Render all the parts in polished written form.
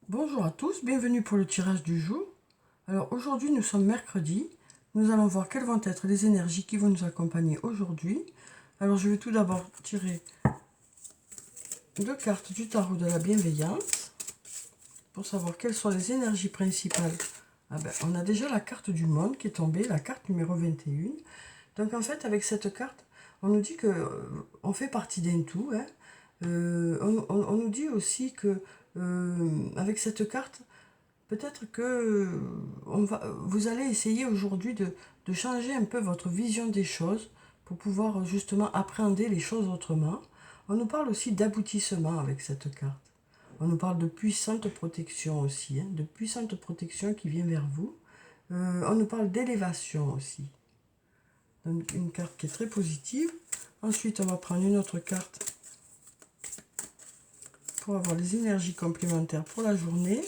Bonjour à tous, bienvenue pour le tirage du jour. Alors aujourd'hui nous sommes mercredi, nous allons voir quelles vont être les énergies qui vont nous accompagner aujourd'hui. Alors je vais tout d'abord tirer deux cartes du tarot de la bienveillance pour savoir quelles sont les énergies principales. On a déjà la carte du monde qui est tombée, la carte numéro 21. Donc en fait avec cette carte, on nous dit que on fait partie d'un tout. On nous dit aussi que avec cette carte, peut-être que vous allez essayer aujourd'hui de changer un peu votre vision des choses pour pouvoir justement appréhender les choses autrement. On nous parle aussi d'aboutissement avec cette carte. On nous parle de puissante protection aussi, de puissante protection qui vient vers vous. On nous parle d'élévation aussi. Donc une carte qui est très positive. Ensuite, on va prendre une autre carte pour avoir les énergies complémentaires pour la journée.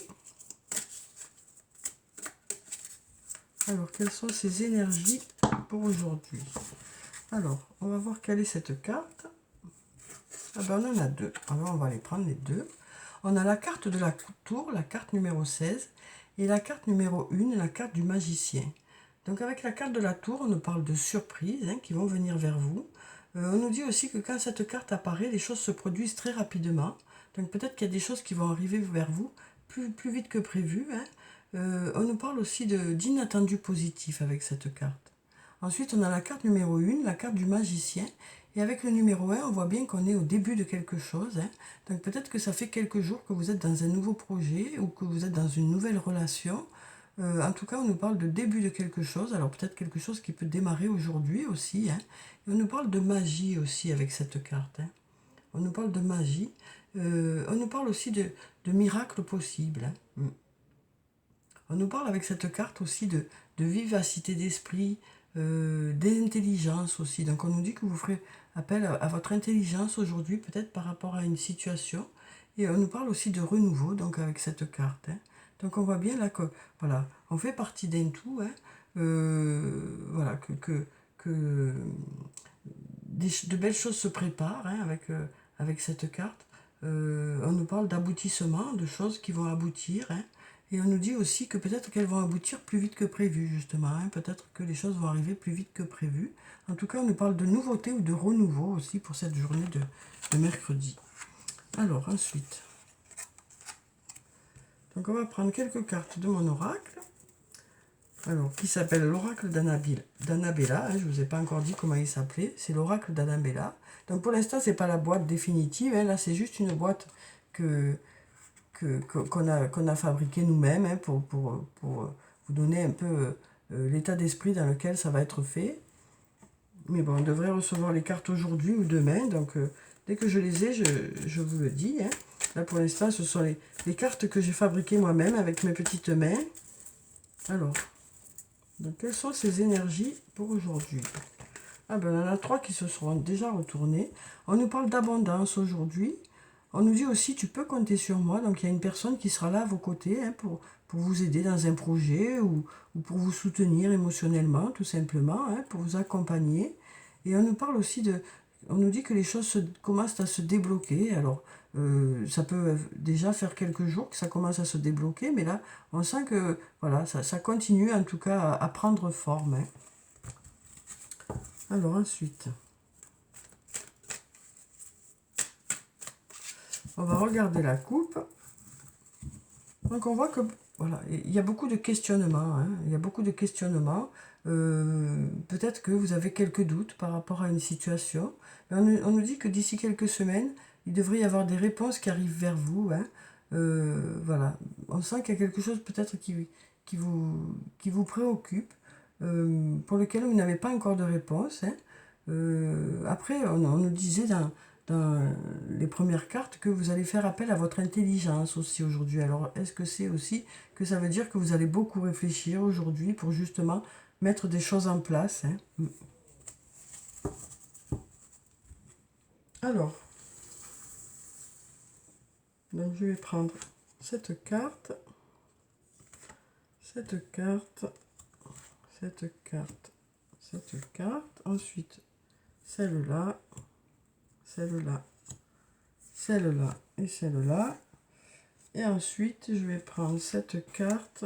Alors, quelles sont ces énergies pour aujourd'hui? Alors, on va voir quelle est cette carte. On en a deux. Alors, on va les prendre les deux. On a la carte de la tour, la carte numéro 16, et la carte numéro 1, la carte du magicien. Donc, avec la carte de la tour, on nous parle de surprises qui vont venir vers vous. On nous dit aussi que quand cette carte apparaît, les choses se produisent très rapidement. Donc, peut-être qu'il y a des choses qui vont arriver vers vous plus vite que prévu. On nous parle aussi d'inattendus positifs avec cette carte. Ensuite, on a la carte numéro 1, la carte du magicien. Et avec le numéro 1, on voit bien qu'on est au début de quelque chose. Donc peut-être que ça fait quelques jours que vous êtes dans un nouveau projet ou que vous êtes dans une nouvelle relation. En tout cas, on nous parle de début de quelque chose. Alors peut-être quelque chose qui peut démarrer aujourd'hui aussi. Et on nous parle de magie aussi avec cette carte. On nous parle de magie. On nous parle aussi de miracles possibles. On nous parle avec cette carte aussi de vivacité d'esprit, d'intelligence aussi. Donc on nous dit que vous ferez appel à votre intelligence aujourd'hui, peut-être par rapport à une situation. Et on nous parle aussi de renouveau, donc avec cette carte. Donc on voit bien là que, voilà, on fait partie d'un tout. Voilà, que de belles choses se préparent avec cette carte. On nous parle d'aboutissement, de choses qui vont aboutir. Et on nous dit aussi que peut-être qu'elles vont aboutir plus vite que prévu, justement. Peut-être que les choses vont arriver plus vite que prévu. En tout cas, on nous parle de nouveauté ou de renouveau aussi pour cette journée de mercredi. Alors, ensuite. Donc, on va prendre quelques cartes de mon oracle. Alors, qui s'appelle l'oracle d'Annabella. Je ne vous ai pas encore dit comment il s'appelait. C'est l'oracle d'Annabella. Donc, pour l'instant, ce n'est pas la boîte définitive. Là, c'est juste une boîte qu'on a fabriqué nous-mêmes pour vous donner un peu l'état d'esprit dans lequel ça va être fait. Mais bon, on devrait recevoir les cartes aujourd'hui ou demain, donc dès que je les ai, je vous le dis. Là pour l'instant, ce sont les cartes que j'ai fabriquées moi-même avec mes petites mains. Alors, donc quelles sont ces énergies pour aujourd'hui? On en a trois qui se seront déjà retournées. On nous parle d'abondance aujourd'hui. On nous dit aussi, tu peux compter sur moi. Donc, il y a une personne qui sera là à vos côtés pour vous aider dans un projet ou pour vous soutenir émotionnellement, tout simplement, pour vous accompagner. Et on nous parle aussi on nous dit que les choses commencent à se débloquer. Alors, ça peut déjà faire quelques jours que ça commence à se débloquer, mais là, on sent que voilà, ça continue en tout cas à prendre forme. Alors, ensuite, on va regarder la coupe. Donc on voit que voilà, il y a beaucoup de questionnements. Il y a beaucoup de questionnements. Peut-être que vous avez quelques doutes par rapport à une situation. On nous dit que d'ici quelques semaines, il devrait y avoir des réponses qui arrivent vers vous. Voilà. On sent qu'il y a quelque chose peut-être qui vous préoccupe, pour lequel vous n'avez pas encore de réponse. Après, on nous disait dans les premières cartes que vous allez faire appel à votre intelligence aussi aujourd'hui. Alors, est-ce que c'est aussi que ça veut dire que vous allez beaucoup réfléchir aujourd'hui pour justement mettre des choses en place? Alors, donc je vais prendre cette carte, cette carte, cette carte, cette carte, ensuite celle-là, celle-là, celle-là et celle-là. Et ensuite, je vais prendre cette carte,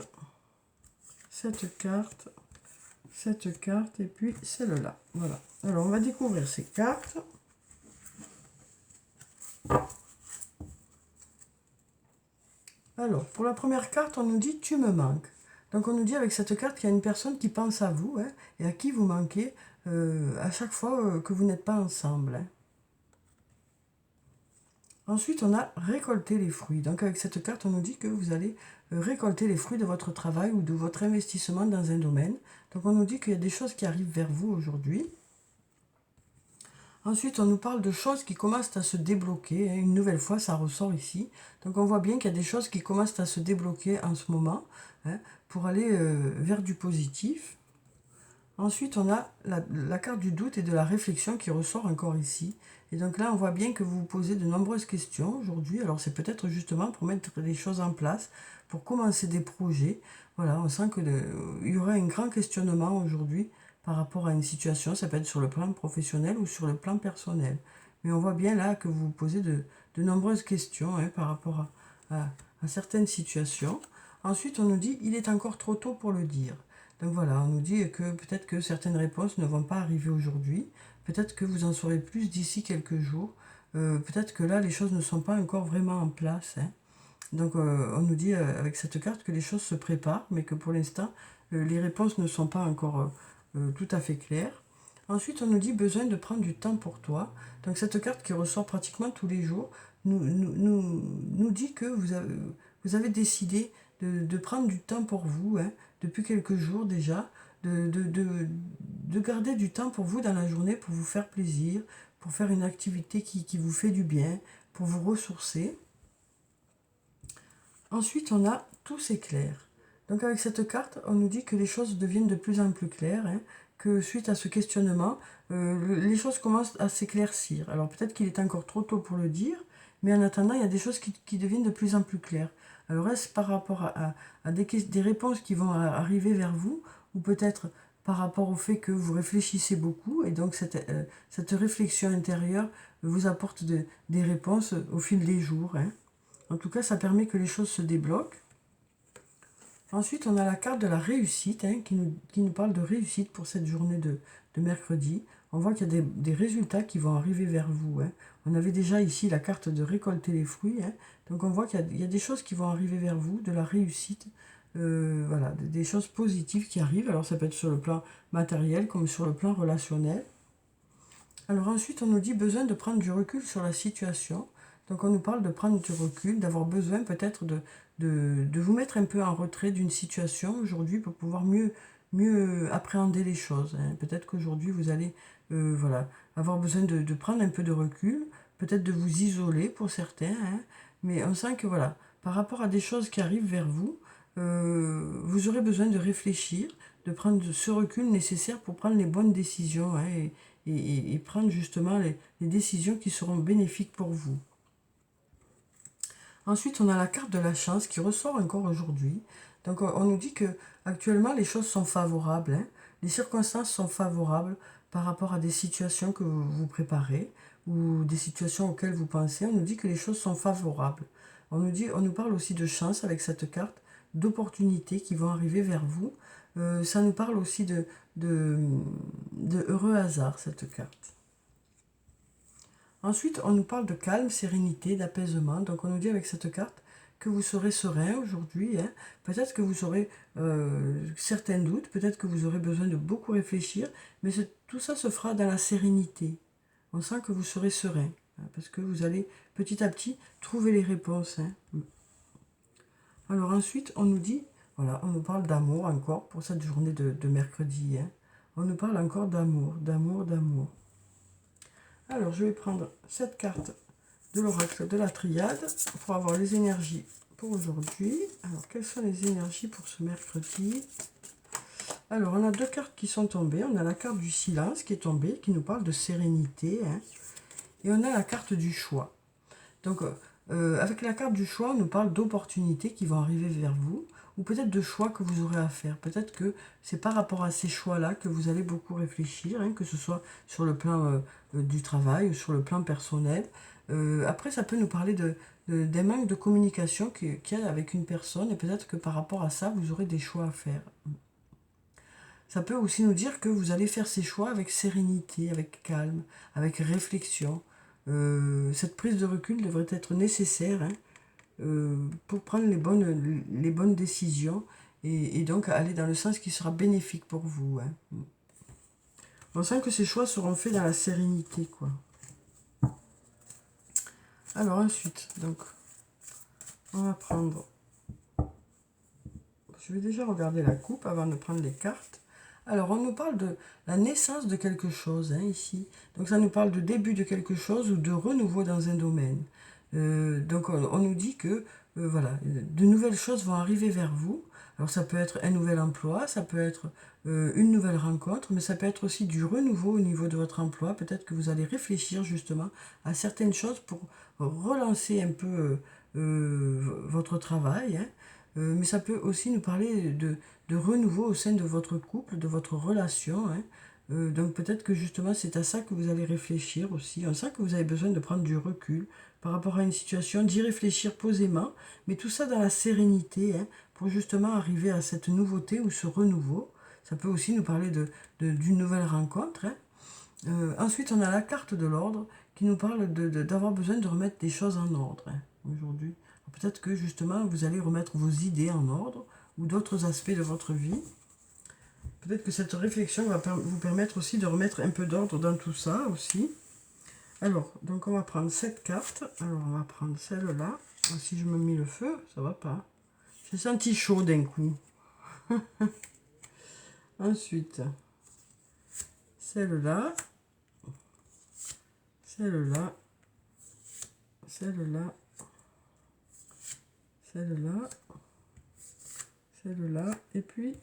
cette carte, cette carte et puis celle-là. Voilà. Alors, on va découvrir ces cartes. Alors, pour la première carte, on nous dit « Tu me manques ». Donc, on nous dit avec cette carte qu'il y a une personne qui pense à vous hein, et à qui vous manquez à chaque fois que vous n'êtes pas ensemble. Hein. Ensuite, on a récolté les fruits. Donc, avec cette carte, on nous dit que vous allez récolter les fruits de votre travail ou de votre investissement dans un domaine. Donc, on nous dit qu'il y a des choses qui arrivent vers vous aujourd'hui. Ensuite, on nous parle de choses qui commencent à se débloquer. Hein. Une nouvelle fois, ça ressort ici. Donc, on voit bien qu'il y a des choses qui commencent à se débloquer en ce moment hein, pour aller vers du positif. Ensuite, on a la carte du doute et de la réflexion qui ressort encore ici. Et donc là, on voit bien que vous vous posez de nombreuses questions aujourd'hui. Alors, c'est peut-être justement pour mettre les choses en place, pour commencer des projets. Voilà, on sent qu'il y aura un grand questionnement aujourd'hui par rapport à une situation. Ça peut être sur le plan professionnel ou sur le plan personnel. Mais on voit bien là que vous vous posez de nombreuses questions hein, par rapport à certaines situations. Ensuite, on nous dit « il est encore trop tôt pour le dire ». Donc voilà, on nous dit que peut-être que certaines réponses ne vont pas arriver aujourd'hui. Peut-être que vous en saurez plus d'ici quelques jours. Peut-être que là, les choses ne sont pas encore vraiment en place. Hein. Donc on nous dit avec cette carte que les choses se préparent, mais que pour l'instant, les réponses ne sont pas encore tout à fait claires. Ensuite, on nous dit besoin de prendre du temps pour toi. Donc cette carte qui ressort pratiquement tous les jours nous dit que vous avez décidé de prendre du temps pour vous, hein, depuis quelques jours déjà, de garder du temps pour vous dans la journée, pour vous faire plaisir, pour faire une activité qui vous fait du bien, pour vous ressourcer. Ensuite, on a tout s'éclaire. Donc avec cette carte, on nous dit que les choses deviennent de plus en plus claires, hein, que suite à ce questionnement, les choses commencent à s'éclaircir. Alors peut-être qu'il est encore trop tôt pour le dire, mais en attendant, il y a des choses qui deviennent de plus en plus claires. Alors est-ce par rapport à des réponses qui vont arriver vers vous, ou peut-être par rapport au fait que vous réfléchissez beaucoup, et donc cette réflexion intérieure vous apporte des réponses au fil des jours. Hein. En tout cas, ça permet que les choses se débloquent. Ensuite, on a la carte de la réussite hein, qui nous parle de réussite pour cette journée de mercredi. On voit qu'il y a des résultats qui vont arriver vers vous. Hein. On avait déjà ici la carte de récolter les fruits. Hein. Donc on voit qu'il y a des choses qui vont arriver vers vous, de la réussite. Voilà, des choses positives qui arrivent. Alors ça peut être sur le plan matériel comme sur le plan relationnel. Alors ensuite, on nous dit besoin de prendre du recul sur la situation. Donc on nous parle de prendre du recul, d'avoir besoin peut-être de vous mettre un peu en retrait d'une situation aujourd'hui pour pouvoir mieux appréhender les choses. Hein. Peut-être qu'aujourd'hui vous allez voilà, avoir besoin de prendre un peu de recul, peut-être de vous isoler pour certains, hein. Mais on sent que voilà, par rapport à des choses qui arrivent vers vous, vous aurez besoin de réfléchir, de prendre ce recul nécessaire pour prendre les bonnes décisions hein, et prendre justement les décisions qui seront bénéfiques pour vous. Ensuite, on a la carte de la chance qui ressort encore aujourd'hui. Donc, on nous dit que actuellement les choses sont favorables. Hein. Les circonstances sont favorables par rapport à des situations que vous vous préparez ou des situations auxquelles vous pensez. On nous dit que les choses sont favorables. On nous parle aussi de chance avec cette carte, d'opportunités qui vont arriver vers vous. Ça nous parle aussi de heureux hasard, cette carte. Ensuite, on nous parle de calme, sérénité, d'apaisement. Donc, on nous dit avec cette carte que vous serez serein aujourd'hui. Hein. Peut-être que vous aurez certains doutes, peut-être que vous aurez besoin de beaucoup réfléchir, mais tout ça se fera dans la sérénité. On sent que vous serez serein, hein, parce que vous allez petit à petit trouver les réponses. Hein. Alors ensuite, on nous dit, voilà, on nous parle d'amour encore pour cette journée de mercredi. Hein. On nous parle encore d'amour, d'amour, d'amour. Alors, je vais prendre cette carte de l'oracle de la triade pour avoir les énergies pour aujourd'hui. Alors, quelles sont les énergies pour ce mercredi? Alors, on a deux cartes qui sont tombées. On a la carte du silence qui est tombée, qui nous parle de sérénité. Hein, et on a la carte du choix. Donc, avec la carte du choix, on nous parle d'opportunités qui vont arriver vers vous, ou peut-être de choix que vous aurez à faire. Peut-être que c'est par rapport à ces choix-là que vous allez beaucoup réfléchir, hein, que ce soit sur le plan du travail ou sur le plan personnel. Après, ça peut nous parler des manques de communication qu'il y a avec une personne, et peut-être que par rapport à ça, vous aurez des choix à faire. Ça peut aussi nous dire que vous allez faire ces choix avec sérénité, avec calme, avec réflexion. Cette prise de recul devrait être nécessaire, hein, pour prendre les bonnes décisions et donc aller dans le sens qui sera bénéfique pour vous. Hein. On sent que ces choix seront faits dans la sérénité, quoi. Alors ensuite, donc, on va prendre... Je vais déjà regarder la coupe avant de prendre les cartes. Alors, on nous parle de la naissance de quelque chose, hein, ici. Donc, ça nous parle de début de quelque chose ou de renouveau dans un domaine. Donc, on nous dit que, voilà, de nouvelles choses vont arriver vers vous. Alors, ça peut être un nouvel emploi, ça peut être une nouvelle rencontre, mais ça peut être aussi du renouveau au niveau de votre emploi. Peut-être que vous allez réfléchir justement à certaines choses pour relancer un peu votre travail, hein. Mais ça peut aussi nous parler de renouveau au sein de votre couple, de votre relation, hein. Donc peut-être que justement c'est à ça que vous allez réfléchir aussi. On sent que vous avez besoin de prendre du recul par rapport à une situation, d'y réfléchir posément, mais tout ça dans la sérénité, hein, pour justement arriver à cette nouveauté ou ce renouveau. Ça peut aussi nous parler d'une nouvelle rencontre, hein. Ensuite, on a la carte de l'ordre qui nous parle d'avoir besoin de remettre des choses en ordre, hein, aujourd'hui. Peut-être que justement, vous allez remettre vos idées en ordre ou d'autres aspects de votre vie. Peut-être que cette réflexion va vous permettre aussi de remettre un peu d'ordre dans tout ça aussi. Alors, donc on va prendre cette carte. Alors, on va prendre celle-là. Si je me mets le feu, ça va pas. J'ai senti chaud d'un coup. Ensuite, celle-là. Celle-là. Celle-là. Celle-là. Celle-là. Et puis,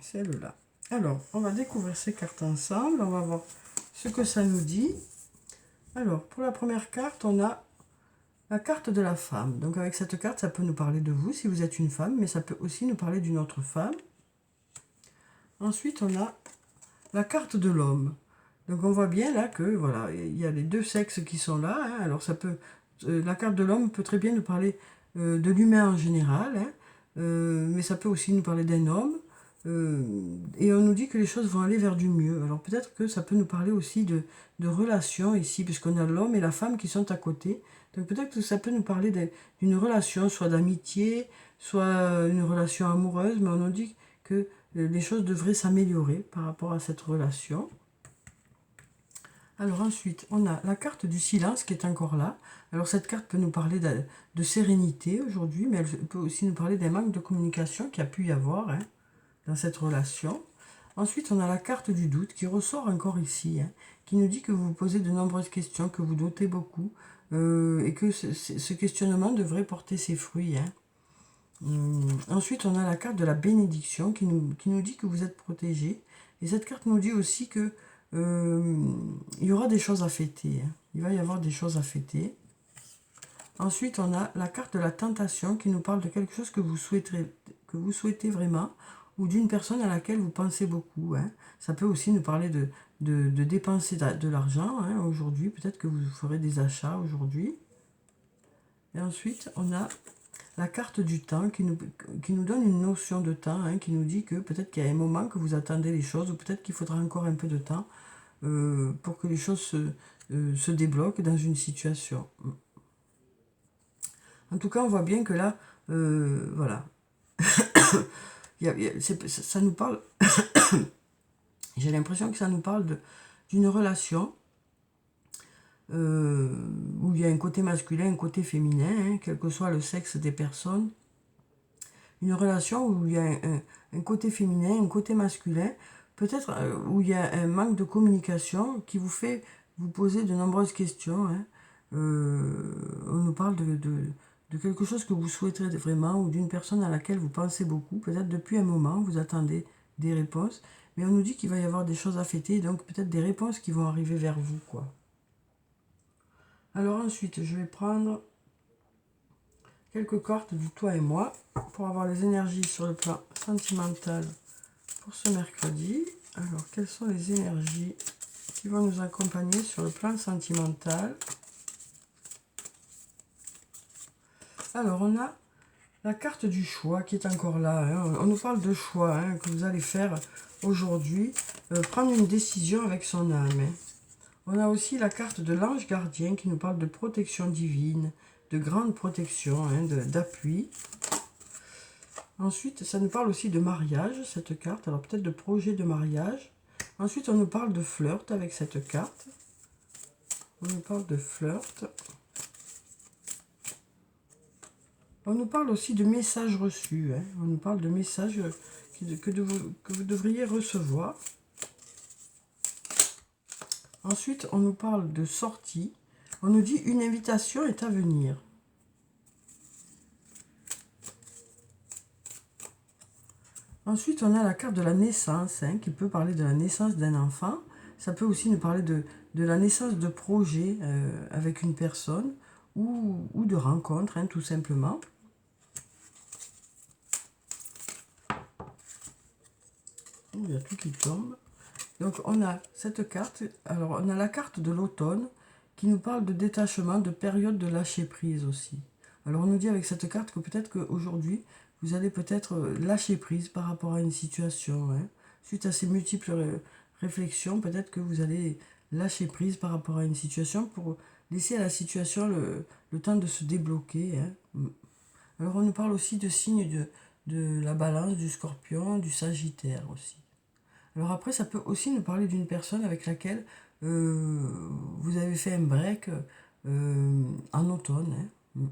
celle-là. Alors, on va découvrir ces cartes ensemble. On va voir ce que ça nous dit. Alors, pour la première carte, on a la carte de la femme. Donc, avec cette carte, ça peut nous parler de vous, si vous êtes une femme, mais ça peut aussi nous parler d'une autre femme. Ensuite, on a la carte de l'homme. Donc, on voit bien là que, voilà, il y a les deux sexes qui sont là, hein. Alors, ça peut... la carte de l'homme peut très bien nous parler de l'humain en général, hein. Mais ça peut aussi nous parler d'un homme. Et on nous dit que les choses vont aller vers du mieux. Alors peut-être que ça peut nous parler aussi de relations ici, puisqu'on a l'homme et la femme qui sont à côté. Donc peut-être que ça peut nous parler d'une relation, soit d'amitié, soit une relation amoureuse, mais on nous dit que les choses devraient s'améliorer par rapport à cette relation. Alors ensuite, on a la carte du silence qui est encore là. Alors cette carte peut nous parler de sérénité aujourd'hui, mais elle peut aussi nous parler d'un manque de communication qu'il y a pu y avoir, hein, dans cette relation. Ensuite, on a la carte du doute qui ressort encore ici, hein, qui nous dit que vous vous posez de nombreuses questions, que vous doutez beaucoup, et que ce questionnement devrait porter ses fruits, hein. Ensuite, on a la carte de la bénédiction qui nous dit que vous êtes protégé. Et cette carte nous dit aussi que il y aura des choses à fêter, hein. Il va y avoir des choses à fêter. Ensuite, on a la carte de la tentation qui nous parle de quelque chose que vous souhaitez vraiment, ou d'une personne à laquelle vous pensez beaucoup, hein. Ça peut aussi nous parler de dépenser de l'argent, hein, aujourd'hui. Peut-être que vous ferez des achats aujourd'hui. Et ensuite, on a la carte du temps qui nous donne une notion de temps, hein, qui nous dit que peut-être qu'il y a un moment que vous attendez les choses, ou peut-être qu'il faudra encore un peu de temps pour que les choses se débloquent dans une situation. En tout cas, on voit bien que là, voilà, ça nous parle, j'ai l'impression que ça nous parle d'une relation où il y a un côté masculin, un côté féminin, hein, quel que soit le sexe des personnes. Une relation où il y a un côté féminin, un côté masculin, peut-être où il y a un manque de communication qui vous fait vous poser de nombreuses questions, hein. On nous parle de quelque chose que vous souhaiterez vraiment, ou d'une personne à laquelle vous pensez beaucoup. Peut-être depuis un moment, vous attendez des réponses, mais on nous dit qu'il va y avoir des choses à fêter, donc peut-être des réponses qui vont arriver vers vous, quoi. Alors ensuite, je vais prendre quelques cartes du toi et moi pour avoir les énergies sur le plan sentimental pour ce mercredi. Alors, quelles sont les énergies qui vont nous accompagner sur le plan sentimental? Alors, on a la carte du choix qui est encore là. Hein. On nous parle de choix hein, que vous allez faire aujourd'hui. Prendre une décision avec son âme. Hein. On a aussi la carte de l'ange gardien qui nous parle de protection divine, de grande protection, hein, d'appui. Ensuite, ça nous parle aussi de mariage, cette carte. Alors, peut-être de projet de mariage. Ensuite, on nous parle de flirt avec cette carte. On nous parle de flirt. On nous parle aussi de messages reçus. Hein. On nous parle de messages que vous devriez recevoir. Ensuite, on nous parle de sortie. On nous dit une invitation est à venir. Ensuite, on a la carte de la naissance, hein, qui peut parler de la naissance d'un enfant. Ça peut aussi nous parler de la naissance de projets avec une personne ou de rencontres, hein, tout simplement. Il y a tout qui tombe. Donc, on a cette carte. Alors, on a la carte de l'automne qui nous parle de détachement, de période de lâcher prise aussi. Alors, on nous dit avec cette carte que peut-être qu'aujourd'hui, vous allez peut-être lâcher prise par rapport à une situation. Hein. Suite à ces multiples réflexions, peut-être que vous allez lâcher prise par rapport à une situation pour laisser à la situation le temps de se débloquer. Hein. Alors, on nous parle aussi de signes de la balance, du scorpion, du sagittaire aussi. Alors après, ça peut aussi nous parler d'une personne avec laquelle vous avez fait un break en automne. Hein.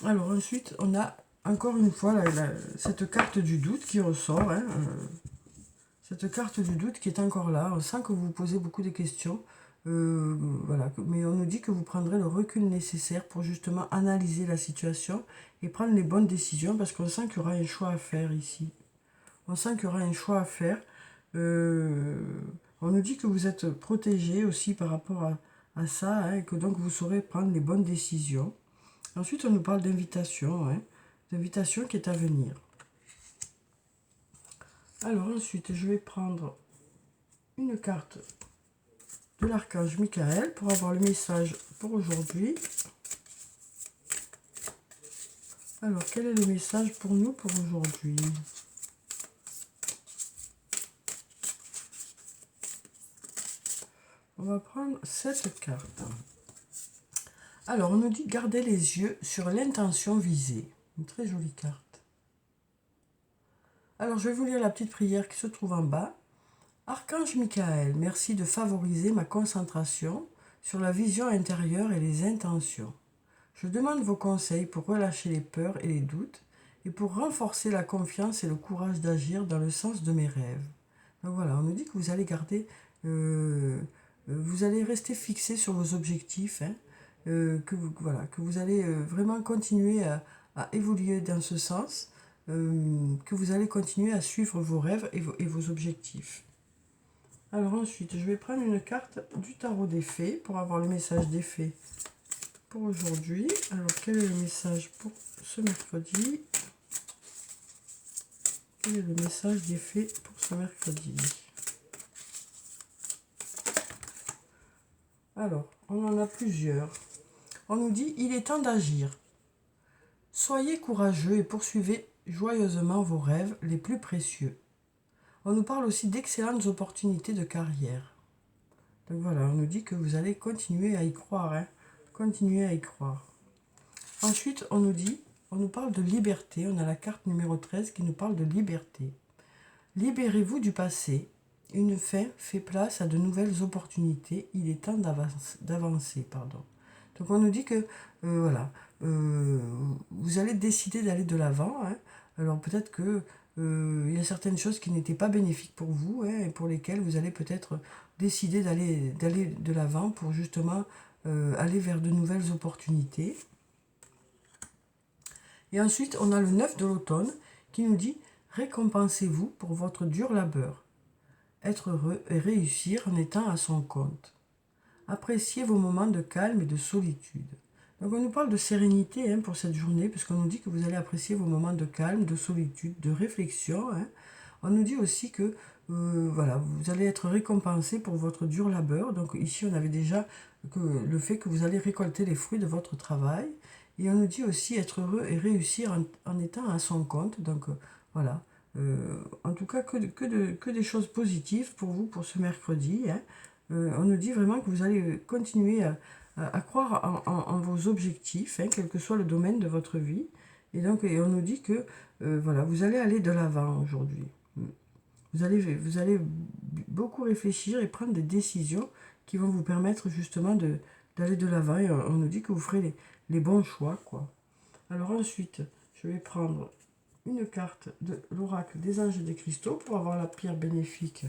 Alors ensuite, on a encore une fois cette carte du doute qui ressort. Hein, cette carte du doute qui est encore là. On sent que vous vous posez beaucoup de questions. Voilà. Mais on nous dit que vous prendrez le recul nécessaire pour justement analyser la situation et prendre les bonnes décisions parce qu'on sent qu'il y aura un choix à faire ici. On sent qu'il y aura un choix à faire. On nous dit que vous êtes protégé aussi par rapport à ça, hein, et que donc vous saurez prendre les bonnes décisions. Ensuite, on nous parle d'invitation, hein, d'invitation qui est à venir. Alors ensuite, je vais prendre une carte de l'archange Michael pour avoir le message pour aujourd'hui. Alors, quel est le message pour nous pour aujourd'hui ? On va prendre cette carte. Alors, on nous dit garder les yeux sur l'intention visée. Une très jolie carte. Alors, je vais vous lire la petite prière qui se trouve en bas. Archange Michael, merci de favoriser ma concentration sur la vision intérieure et les intentions. Je demande vos conseils pour relâcher les peurs et les doutes et pour renforcer la confiance et le courage d'agir dans le sens de mes rêves. Donc voilà, on nous dit que vous allez garder... vous allez rester fixé sur vos objectifs, hein, que vous allez vraiment continuer à évoluer dans ce sens, que vous allez continuer à suivre vos rêves et vos objectifs. Alors ensuite, je vais prendre une carte du tarot des fées pour avoir le message des fées pour aujourd'hui. Alors, quel est le message pour ce mercredi ? Quel est le message des fées pour ce mercredi ? Alors, on en a plusieurs. On nous dit, il est temps d'agir. Soyez courageux et poursuivez joyeusement vos rêves les plus précieux. On nous parle aussi d'excellentes opportunités de carrière. Donc voilà, on nous dit que vous allez continuer à y croire. Hein. Continuer à y croire. Ensuite, on nous parle de liberté. On a la carte numéro 13 qui nous parle de liberté. Libérez-vous du passé. Une fin fait place à de nouvelles opportunités. Il est temps d'avancer. Donc on nous dit que vous allez décider d'aller de l'avant. Hein. Alors peut-être que il y a certaines choses qui n'étaient pas bénéfiques pour vous, hein, et pour lesquelles vous allez peut-être décider d'aller de l'avant pour justement aller vers de nouvelles opportunités. Et ensuite, on a le 9 de l'automne qui nous dit « Récompensez-vous pour votre dur labeur. Être heureux et réussir en étant à son compte. Appréciez vos moments de calme et de solitude. » Donc on nous parle de sérénité, hein, pour cette journée, puisqu'on nous dit que vous allez apprécier vos moments de calme, de solitude, de réflexion. Hein. On nous dit aussi que voilà, vous allez être récompensé pour votre dur labeur. Donc ici, on avait déjà que le fait que vous allez récolter les fruits de votre travail. Et on nous dit aussi être heureux et réussir en étant à son compte. Donc voilà. En tout cas, que des choses positives pour vous pour ce mercredi. Hein. On nous dit vraiment que vous allez continuer à croire en vos objectifs, hein, quel que soit le domaine de votre vie. Et donc, on nous dit que voilà, vous allez aller de l'avant aujourd'hui. Vous allez beaucoup réfléchir et prendre des décisions qui vont vous permettre justement d'aller de l'avant. Et on nous dit que vous ferez les bons choix, quoi. Alors ensuite, je vais prendre une carte de l'oracle des anges et des cristaux pour avoir la pierre bénéfique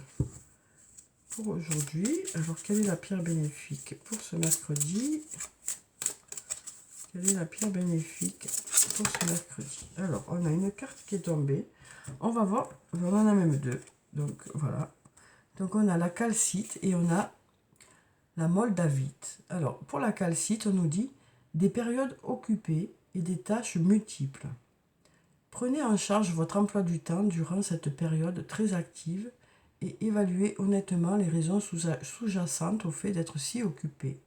pour aujourd'hui. Alors, quelle est la pierre bénéfique pour ce mercredi? Quelle est la pierre bénéfique pour ce mercredi? Alors, on a une carte qui est tombée. On va voir, on en a même deux. Donc, voilà. Donc, on a la calcite et on a la moldavite. Alors, pour la calcite, on nous dit des périodes occupées et des tâches multiples. Prenez en charge votre emploi du temps durant cette période très active et évaluez honnêtement les raisons sous-jacentes au fait d'être si occupé.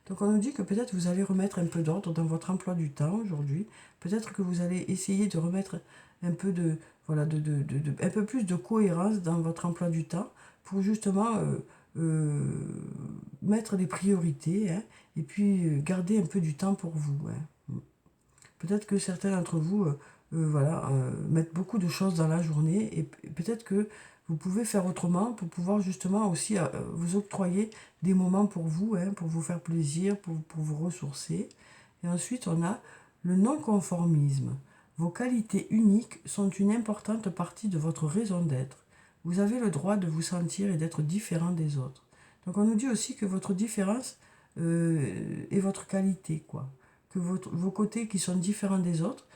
Donc on nous dit que peut-être vous allez remettre un peu d'ordre dans votre emploi du temps aujourd'hui. Peut-être que vous allez essayer de remettre un peu un peu plus de cohérence dans votre emploi du temps pour justement mettre des priorités, hein, et puis garder un peu du temps pour vous. Hein. Peut-être que certains d'entre vous mettent beaucoup de choses dans la journée et peut-être que vous pouvez faire autrement pour pouvoir justement aussi vous octroyer des moments pour vous, hein, pour vous faire plaisir, pour vous ressourcer. Et ensuite, on a le non-conformisme. Vos qualités uniques sont une importante partie de votre raison d'être. Vous avez le droit de vous sentir et d'être différent des autres. Donc on nous dit aussi que votre différence est votre qualité, quoi. Que vos côtés qui sont différents des autres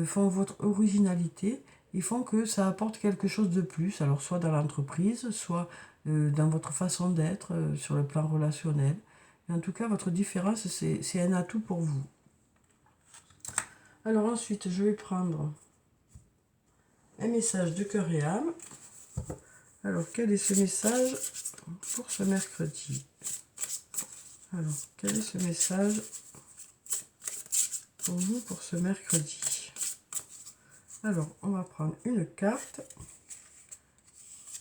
font votre originalité et font que ça apporte quelque chose de plus, alors soit dans l'entreprise, soit dans votre façon d'être, sur le plan relationnel. Et en tout cas, votre différence, c'est un atout pour vous. Alors ensuite, je vais prendre un message de cœur et âme. Alors, quel est ce message pour ce mercredi? Alors, quel est ce message pour vous pour ce mercredi? Alors, on va prendre une carte.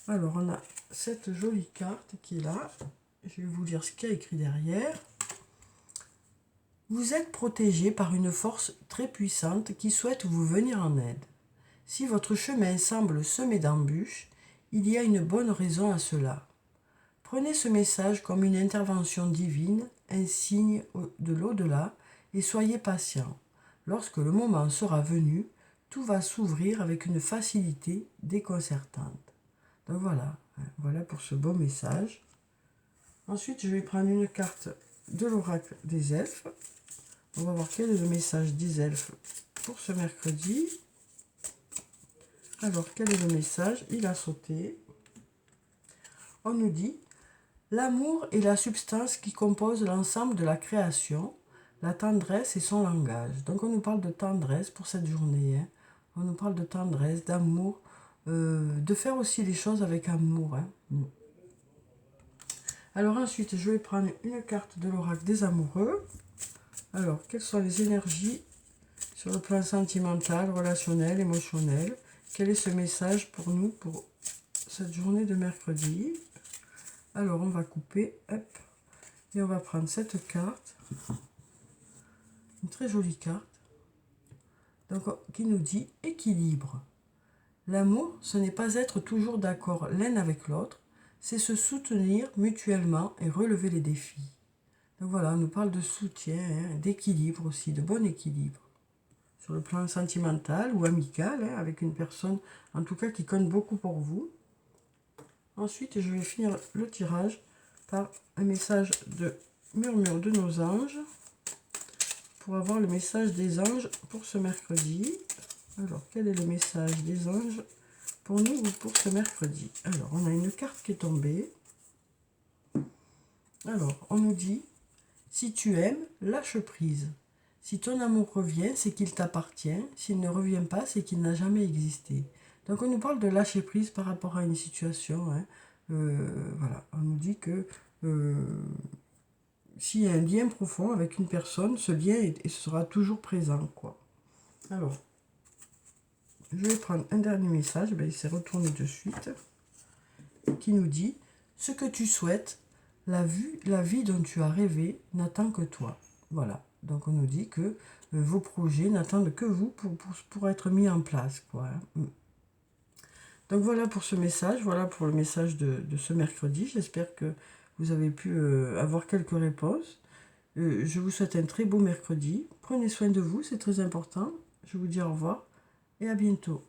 Alors, on a cette jolie carte qui est là. Je vais vous lire ce qu'il y a écrit derrière. Vous êtes protégé par une force très puissante qui souhaite vous venir en aide. Si votre chemin semble semé d'embûches, il y a une bonne raison à cela. Prenez ce message comme une intervention divine, un signe de l'au-delà, et soyez patient. Lorsque le moment sera venu, tout va s'ouvrir avec une facilité déconcertante. Donc voilà, voilà pour ce beau message. Ensuite, je vais prendre une carte de l'oracle des elfes. On va voir quel est le message des elfes pour ce mercredi. Alors, quel est le message? Il a sauté. On nous dit: l'amour est la substance qui compose l'ensemble de la création. La tendresse est son langage. Donc, on nous parle de tendresse pour cette journée. Hein. On nous parle de tendresse, d'amour, de faire aussi les choses avec amour. Hein. Alors ensuite, je vais prendre une carte de l'oracle des amoureux. Alors, quelles sont les énergies sur le plan sentimental, relationnel, émotionnel? Quel est ce message pour nous pour cette journée de mercredi? Alors, on va couper, hop, et on va prendre cette carte, une très jolie carte, donc, qui nous dit équilibre. L'amour, ce n'est pas être toujours d'accord l'un avec l'autre, c'est se soutenir mutuellement et relever les défis. Donc voilà, on nous parle de soutien, hein, d'équilibre aussi, de bon équilibre. Sur le plan sentimental ou amical, hein, avec une personne, en tout cas, qui compte beaucoup pour vous. Ensuite, je vais finir le tirage par un message de murmure de nos anges, pour avoir le message des anges pour ce mercredi. Alors, quel est le message des anges pour nous pour ce mercredi? Alors, on a une carte qui est tombée. Alors, on nous dit: si tu aimes, lâche prise. Si ton amour revient, c'est qu'il t'appartient. S'il ne revient pas, c'est qu'il n'a jamais existé. Donc, on nous parle de lâcher prise par rapport à une situation. Hein. Voilà, on nous dit que s'il y a un lien profond avec une personne, ce lien sera toujours présent, quoi. Alors, je vais prendre un dernier message, ben, il s'est retourné de suite, qui nous dit « Ce que tu souhaites, la vie dont tu as rêvé n'attend que toi. » Voilà, donc on nous dit que vos projets n'attendent que vous pour être mis en place, quoi. Hein. Donc voilà pour ce message, voilà pour le message de ce mercredi. J'espère que vous avez pu avoir quelques réponses. Je vous souhaite un très beau mercredi. Prenez soin de vous, c'est très important. Je vous dis au revoir et à bientôt.